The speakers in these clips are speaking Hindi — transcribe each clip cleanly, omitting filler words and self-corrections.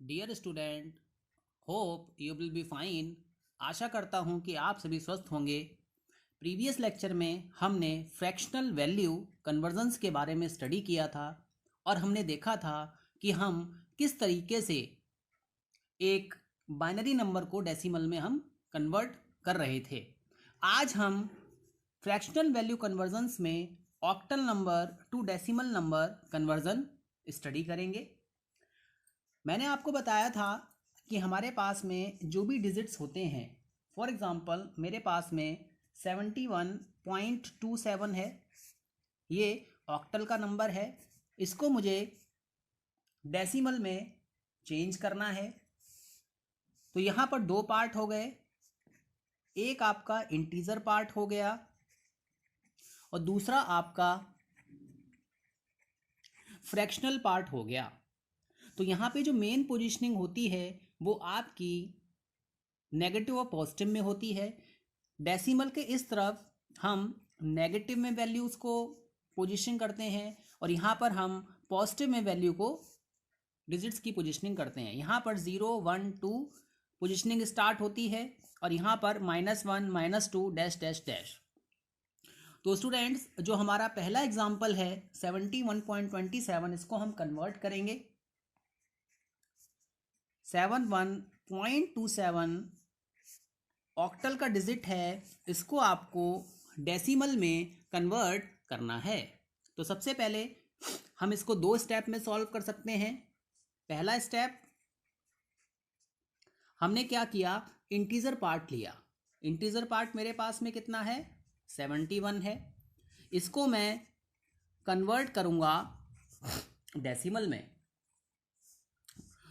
Dear student, hope you will be fine. आशा करता हूँ कि आप सभी स्वस्थ होंगे। प्रीवियस लेक्चर में हमने फ्रैक्शनल वैल्यू कन्वर्जन्स के बारे में स्टडी किया था और हमने देखा था कि हम किस तरीके से एक बाइनरी नंबर को डेसिमल में हम कन्वर्ट कर रहे थे। आज हम फ्रैक्शनल वैल्यू कन्वर्जन्स में octal number two decimal number conversion study करेंगे। मैंने आपको बताया था कि हमारे पास में जो भी डिजिट्स होते हैं, फॉर एग्ज़ाम्पल मेरे पास में 71.27 है, ये ऑक्टल का नंबर है। इसको मुझे डेसिमल में चेंज करना है। तो यहाँ पर दो पार्ट हो गए, एक आपका इंटीजर पार्ट हो गया और दूसरा आपका फ्रैक्शनल पार्ट हो गया। तो यहाँ पे जो मेन पोजीशनिंग होती है वो आपकी नेगेटिव और पॉजिटिव में होती है। डेसिमल के इस तरफ हम नेगेटिव में वैल्यूज़ को पोजीशन करते हैं और यहाँ पर हम पॉजिटिव में वैल्यू को डिजिट्स की पोजीशनिंग करते हैं। यहाँ पर 0, 1, 2 पोजीशनिंग स्टार्ट होती है और यहाँ पर -1, -2 डैश डैश डैश। तो स्टूडेंट्स, जो हमारा पहला एग्जाम्पल है 71.27, इसको हम कन्वर्ट करेंगे। 71.27 ऑक्टल का डिजिट है, इसको आपको डेसिमल में कन्वर्ट करना है। तो सबसे पहले हम इसको दो स्टेप में सॉल्व कर सकते हैं। पहला स्टेप, हमने क्या किया, इंटीजर पार्ट लिया। इंटीजर पार्ट मेरे पास में कितना है, 71 है। इसको मैं कन्वर्ट करूंगा डेसिमल में।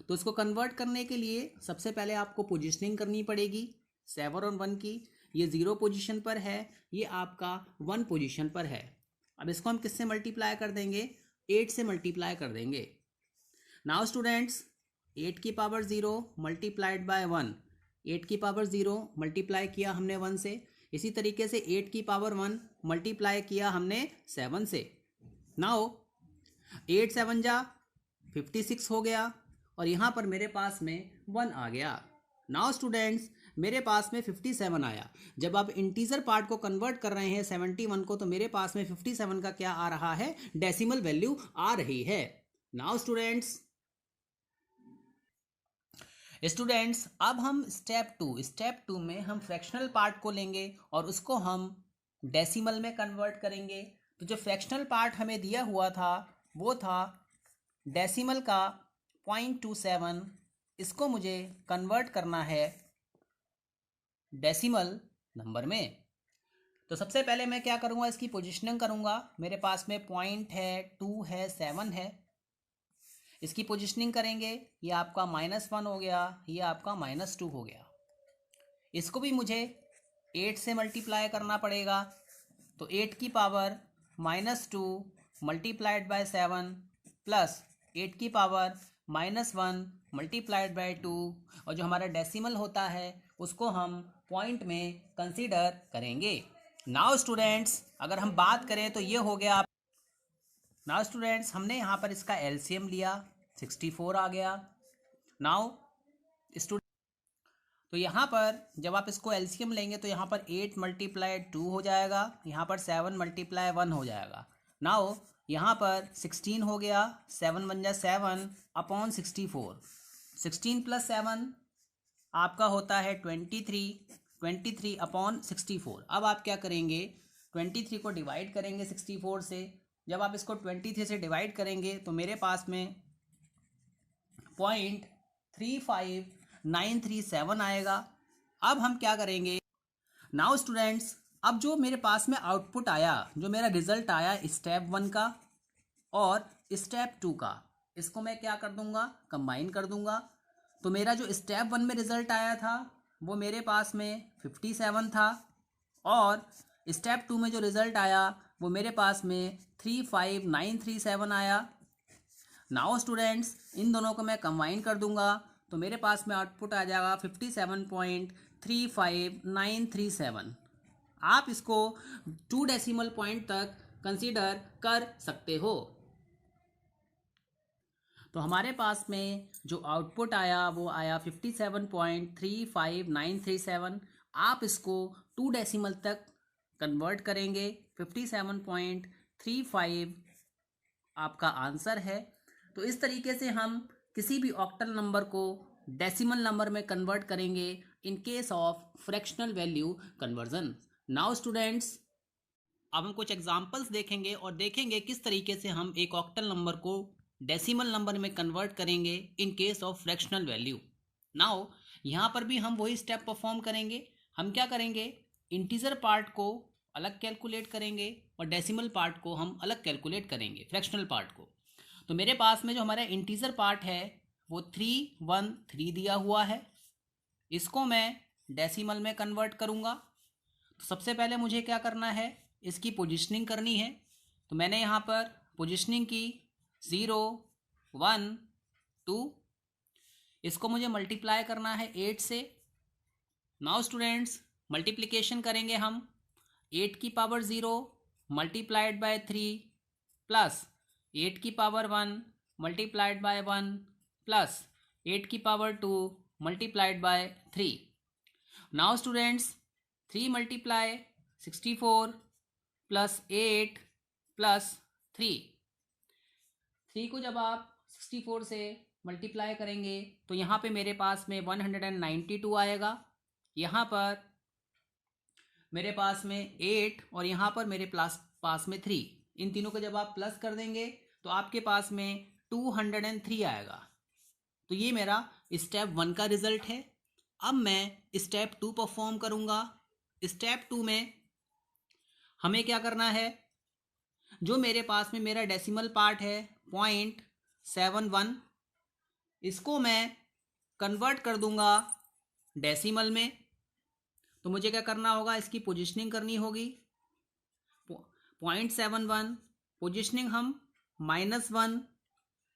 तो इसको कन्वर्ट करने के लिए सबसे पहले आपको पोजीशनिंग करनी पड़ेगी 7 और 1 की। ये 0 पोजीशन पर है, ये आपका 1 पोजीशन पर है। अब इसको हम किससे मल्टीप्लाई कर देंगे, 8 से मल्टीप्लाई कर देंगे। नाउ स्टूडेंट्स, 8 की पावर 0 मल्टीप्लाइड बाय 1, 8 की पावर 0 मल्टीप्लाई किया हमने 1 से। इसी तरीके से 8 की पावर 1 मल्टीप्लाई किया हमने 7 से। नाउ 8 7 जा 56 हो गया और यहाँ पर मेरे पास में 1 आ गया। नाउ स्टूडेंट्स, मेरे पास में 57 आया। जब आप इंटीजर पार्ट को कन्वर्ट कर रहे हैं 71 को, तो मेरे पास में 57 का क्या आ रहा है, डेसिमल वैल्यू आ रही है। नाउ स्टूडेंट्स, अब हम स्टेप टू में हम फ्रैक्शनल पार्ट को लेंगे और उसको हम डेसिमल में कन्वर्ट करेंगे। तो जो फ्रैक्शनल पार्ट हमें दिया हुआ था वो था डेसिमल का 0.27, इसको मुझे कन्वर्ट करना है डेसिमल नंबर में। तो सबसे पहले मैं क्या करूँगा, इसकी पोजीशनिंग करूँगा। मेरे पास में पॉइंट है, 2 है, 7 है। इसकी पोजीशनिंग करेंगे, ये आपका -1 हो गया, ये आपका -2 हो गया। इसको भी मुझे 8 से मल्टीप्लाई करना पड़ेगा। तो 8 की पावर -2 मल्टीप्लाइड बाय 7 प्लस 8 की पावर -1 मल्टीप्लाइड बाय 2, और जो हमारा डेसिमल होता है उसको हम पॉइंट में कंसीडर करेंगे। नाउ स्टूडेंट्स, अगर हम बात करें तो ये हो गया। नाउ स्टूडेंट्स, हमने यहाँ पर इसका एलसीएम लिया, 64 आ गया। नाउ स्टूडेंट, तो यहाँ पर जब आप इसको एलसीएम लेंगे तो यहाँ पर 8 × 2 हो जाएगा, यहाँ पर 7 × 1 हो जाएगा। नाउ यहाँ पर 16 हो गया, 7 बन जाए 7 अपॉन 64, 16 + 7 आपका होता है 23 अपॉन 64। अब आप क्या करेंगे, 23 को डिवाइड करेंगे 64 से। जब आप इसको 23 से डिवाइड करेंगे तो मेरे पास में 0.35937 आएगा। अब हम क्या करेंगे, नाउ स्टूडेंट्स, अब जो मेरे पास में आउटपुट आया, जो मेरा रिजल्ट आया स्टेप 1 का और स्टेप 2 का, इसको मैं क्या कर दूंगा, कंबाइन कर दूंगा। तो मेरा जो स्टेप 1 में रिजल्ट आया था वो मेरे पास में 57 था और स्टेप 2 में जो रिजल्ट आया वो मेरे पास में 35937 आया। नाउ स्टूडेंट्स, इन दोनों को मैं कंबाइन कर दूंगा तो मेरे पास में आउटपुट आ जाएगा 57.35937। आप इसको 2 डेसिमल पॉइंट तक कंसीडर कर सकते हो। तो हमारे पास में जो आउटपुट आया वो आया 57.35937। आप इसको 2 डेसिमल तक कन्वर्ट करेंगे। 57.35 आपका आंसर है। तो इस तरीके से हम किसी भी ऑक्टल नंबर को डेसिमल नंबर में कन्वर्ट करेंगे in case of fractional value conversion. Now students, अब हम कुछ एग्जांपल्स देखेंगे और देखेंगे किस तरीके से हम एक ऑक्टल नंबर को डेसिमल नंबर में कन्वर्ट करेंगे in case of fractional value. Now यहाँ पर भी हम वही स्टेप परफॉर्म करेंगे। हम क्या करेंगे, इंटीजर पार्ट को अलग कैलकुलेट करेंगे और डेसिमल पार्ट को हम अलग कैलकुलेट करेंगे, फ्रैक्शनल पार्ट को। तो मेरे पास में जो हमारा इंटीजर पार्ट है वो 313 दिया हुआ है। इसको मैं डेसिमल में कन्वर्ट करूँगा। तो सबसे पहले मुझे क्या करना है, इसकी पोजीशनिंग करनी है। तो मैंने यहाँ पर पोजीशनिंग की 0 1 2। इसको मुझे मल्टीप्लाई करना है 8 से। नाउ स्टूडेंट्स, मल्टीप्लिकेशन करेंगे हम। 8 की पावर 0 मल्टीप्लाइड बाय 3 प्लस 8 की पावर 1 मल्टीप्लाइड बाय 1 प्लस 8 की power 2 multiplied by 3। Now students, 3 multiply 64 plus 8 plus 3 को जब आप 64 से मल्टीप्लाई करेंगे तो यहाँ पे मेरे पास में 192 आएगा। यहाँ पर मेरे पास में 8 और यहाँ पर मेरे पास में 3, इन तीनों को जब आप प्लस कर देंगे तो आपके पास में 203 आएगा। तो ये मेरा स्टेप 1 का रिजल्ट है। अब मैं स्टेप 2 परफॉर्म करूँगा। स्टेप 2 में हमें क्या करना है, जो मेरे पास में मेरा डेसिमल पार्ट है 0.71, इसको मैं कन्वर्ट कर दूंगा डेसिमल में। तो मुझे क्या करना होगा, इसकी पोजीशनिंग करनी होगी। 0.71 पोजीशनिंग हम -1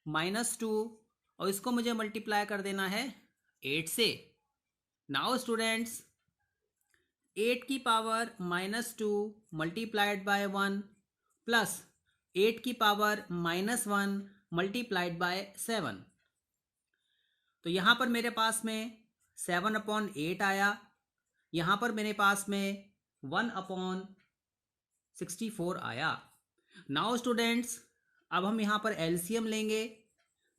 -2 और इसको मुझे मल्टीप्लाई कर देना है 8 से। नाउ स्टूडेंट्स, 8 की पावर -2 मल्टीप्लाइड बाय 1 प्लस 8 की पावर -1 मल्टीप्लाइड बाय 7। तो यहाँ पर मेरे पास में 7/8 आया। यहाँ पर मेरे पास में 1/64 आया। नाउ स्टूडेंट्स, अब हम यहाँ पर एलसीएम लेंगे।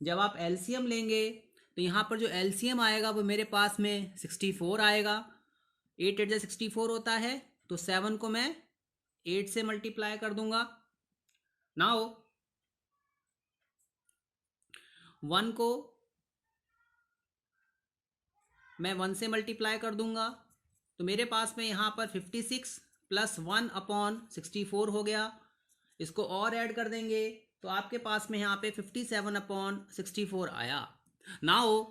जब आप एलसीएम लेंगे तो यहाँ पर जो एलसीएम आएगा वो मेरे पास में 64 आएगा। 8 8 64 होता है, तो 7 को मैं 8 से मल्टीप्लाई कर दूंगा। नाउ 1 को मैं 1 से मल्टीप्लाई कर दूंगा। तो मेरे पास में यहाँ पर 56 प्लस 1/64 हो गया। इसको और ऐड कर देंगे तो आपके पास में यहाँ पे 57/64 आया। नाउ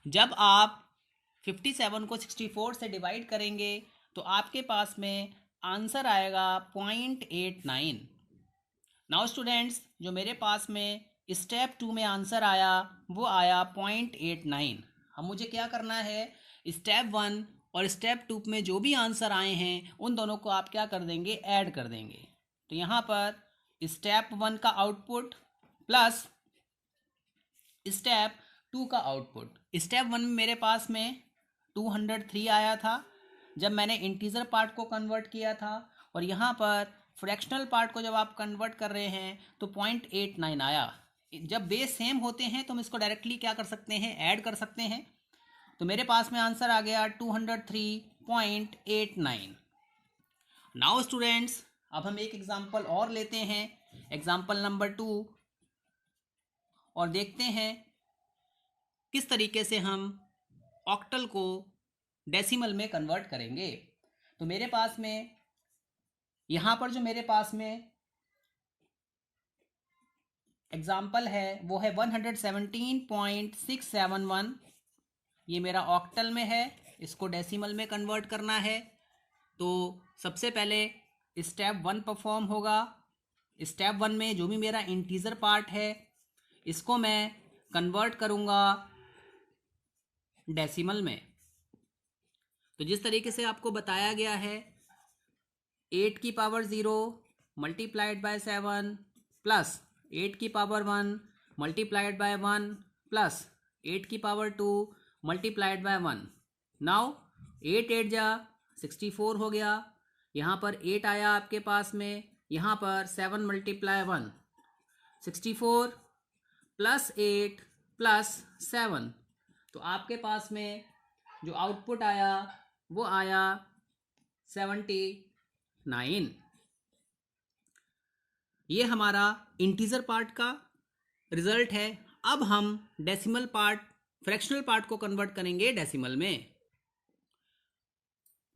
जब आप 57 को 64 से डिवाइड करेंगे तो आपके पास में आंसर आएगा 0.89। नाउ स्टूडेंट्स, जो मेरे पास में स्टेप 2 में आंसर आया वो आया 0.89। अब मुझे क्या करना है, स्टेप 1 और स्टेप 2 में जो भी आंसर आए हैं उन दोनों को आप क्या कर देंगे, ऐड कर देंगे। तो यहाँ पर स्टेप 1 का आउटपुट प्लस स्टेप 2 का आउटपुट। स्टेप 1 में मेरे पास में 203 आया था जब मैंने इंटीजर पार्ट को कन्वर्ट किया था, और यहाँ पर फ्रैक्शनल पार्ट को जब आप कन्वर्ट कर रहे हैं तो 0.89 आया। जब बेस सेम होते हैं तो हम इसको डायरेक्टली क्या कर सकते हैं, ऐड कर सकते हैं। तो मेरे पास में आंसर आ गया 203.89। नाउ स्टूडेंट्स, अब हम एक एग्जांपल और लेते हैं, एग्जांपल नंबर 2, और देखते हैं किस तरीके से हम ऑक्टल को डेसिमल में कन्वर्ट करेंगे। तो मेरे पास में यहाँ पर जो मेरे पास में एग्जाम्पल है वो है 117.671। ये मेरा ऑक्टल में है, इसको डेसिमल में कन्वर्ट करना है। तो सबसे पहले स्टेप 1 परफॉर्म होगा। स्टेप 1 में जो भी मेरा इंटीजर पार्ट है इसको मैं कन्वर्ट करूँगा डेसिमल में। तो जिस तरीके से आपको बताया गया है, 8 की पावर 0 मल्टीप्लाइड बाय 7 प्लस 8 की पावर 1 मल्टीप्लाइड बाय 1 प्लस 8 की पावर 2 मल्टीप्लाइड बाय 1। नाउ 8 8 जा 64 हो गया, यहाँ पर 8 आया आपके पास में, यहाँ पर 7 मल्टीप्लाई 1 64 प्लस 8 प्लस 7, तो आपके पास में जो आउटपुट आया वो आया 79। ये हमारा इंटीजर पार्ट का रिजल्ट है। अब हम डेसिमल पार्ट, फ्रैक्शनल पार्ट को कन्वर्ट करेंगे डेसिमल में।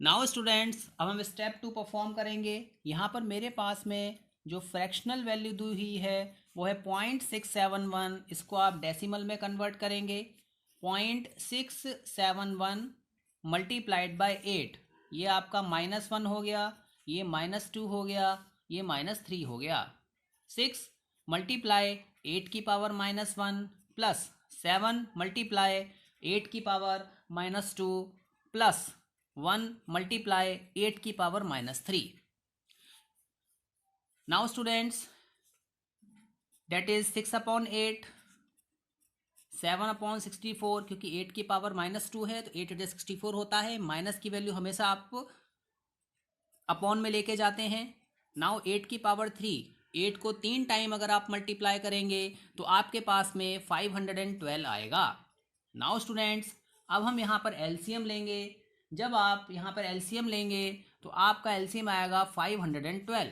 नाउ स्टूडेंट्स, अब हम स्टेप 2 परफॉर्म करेंगे। यहाँ पर मेरे पास में जो फ्रैक्शनल वैल्यू दी हुई है वो है 0.671। इसको आप डेसिमल में कन्वर्ट करेंगे। 0.671 मल्टीप्लाइड बाय 8, ये आपका -1 हो गया, ये -2 हो गया, ये -3 हो गया। 6 मल्टीप्लाई 8 की पावर -1 प्लस 7 मल्टीप्लाई 8 की पावर -2 प्लस 1 मल्टीप्लाई 8 की power -3। Now students, that is 6/8, 7/64, क्योंकि 8 की पावर -2 है तो 8 × 64 होता है। माइनस की वैल्यू हमेशा आप अपॉन में लेके जाते हैं। नाउ 8 की पावर 3, 8 को 3 टाइम अगर आप मल्टीप्लाई करेंगे तो आपके पास में 512 आएगा। नाउ स्टूडेंट्स, अब हम यहाँ पर एलसीएम लेंगे। जब आप यहाँ पर एलसीएम लेंगे तो आपका एलसीएम आएगा 512।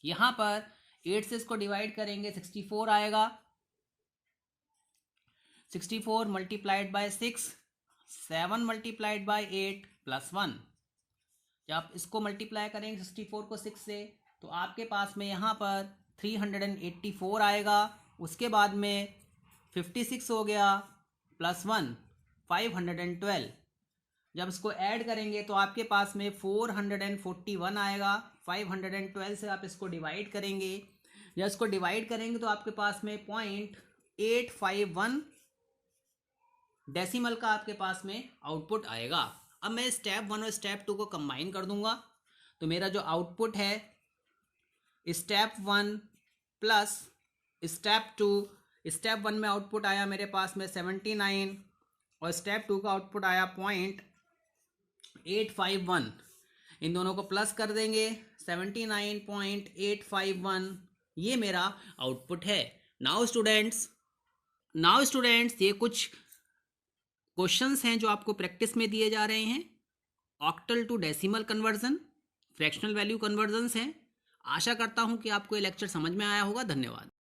यहाँ पर 8 से इसको डिवाइड करेंगे 64 आएगा। 64 multiplied by 6, 7 multiplied by 8 plus 1। जब आप इसको मल्टीप्लाई करेंगे 64 को 6 से तो आपके पास में यहाँ पर 384 आएगा। उसके बाद में 56 हो गया प्लस 1 512। जब इसको ऐड करेंगे तो आपके पास में 441 आएगा। 512 से आप इसको डिवाइड करेंगे। जब इसको डिवाइड करेंगे तो आपके पास में 0.851 डेसिमल का आपके पास में आउटपुट आएगा। अब मैं स्टेप 1 और स्टेप 2 को कंबाइन कर दूंगा, तो मेरा जो आउटपुट है स्टेप 1 प्लस स्टेप 2, स्टेप 1 में आउटपुट आया मेरे पास में 79 और स्टेप 2 का आउटपुट आया 0.851। इन दोनों को प्लस कर देंगे 79.851, ये मेरा आउटपुट है। नाउ स्टूडेंट्स, ये कुछ क्वेश्चंस हैं जो आपको प्रैक्टिस में दिए जा रहे हैं। Octal to decimal conversion, fractional value conversions हैं। आशा करता हूं कि आपको ये लेक्चर समझ में आया होगा। धन्यवाद।